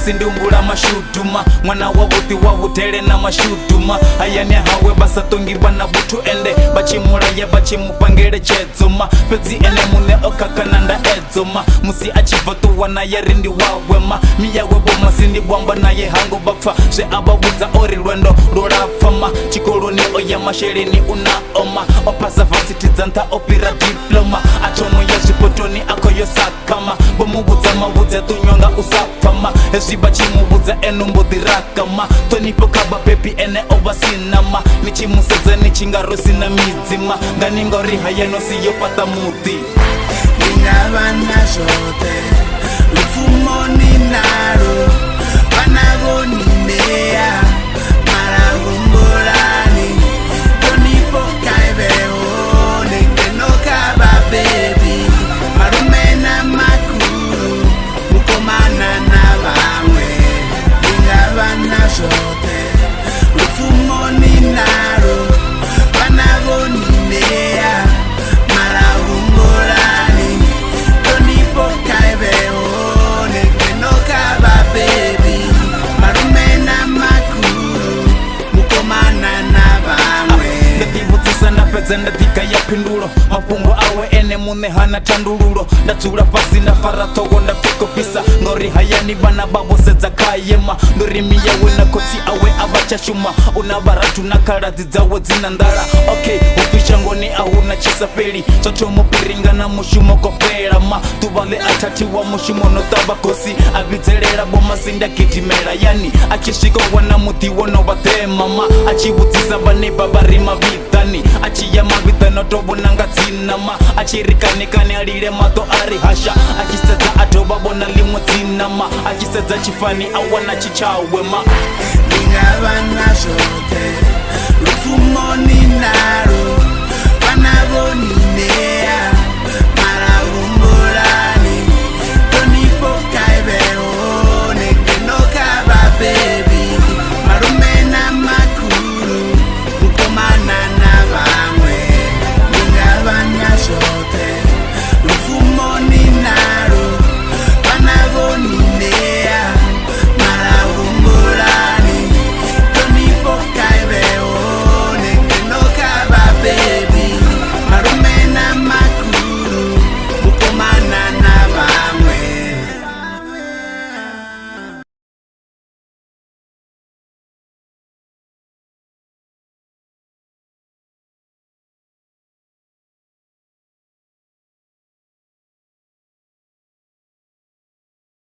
sindumbula mashuduma mwana wa buti wa butele na mashuduma ayani hawe basatongibwa na butu ende bachimulaya bachimupangele chedzoma fedzi ene mune okakananda edzoma musi achivatuwa naye rindi wawema miyawe boma sindi bwamba naye hango bapfa zve ababuza ori lwendo lolapfama chikoloni oya masheleni unaoma opasa varsity dzanta opira diploma atomo ya zvipotoni akoyo sakama bomubudza mabudza tunyonga usapfama ezviba chimubudza enombodirakama tonipo kaba pepi ene ovasinama nichimusedza nichingarosina midzima nganingori hayenosiyokwata muti ningavana zvote lupfumo ninaro vanavonineya maravumbolani tonipo kaiveone kenokava bebi marume na makuru mukomana na vamwe ningavana zvote lupfumo ninaro vanavonineya maravumbolani tonipo kaiveone kenokava bebi marume na makuru mukomana na vamwe ndativudzisa ndapedza ndatika ya pindulo mapungo awe ene mune hana tandululo ndatsula pasi ndafara thoko ndapikopisa ngori hayani vana vavosedza kayema ndorimi yawe na kotsi awe avachashuma una varatu na khaladzi dzawo dzina ndala okay upishangoni ahuna chisapeli chotomupiringa na mushumo kopela ma tuvale atatiwa mushumo notava kosi avidzelela bomasinda kitimela yani achisvika wana muti wonovatema ma achivudzisa vaneba varima vitani achiya mavita notovonanga dzinama achirikanikani alile mato ari hasha achisedza atovavona limwe dzinama achisedza chifani awana chichawema ningavana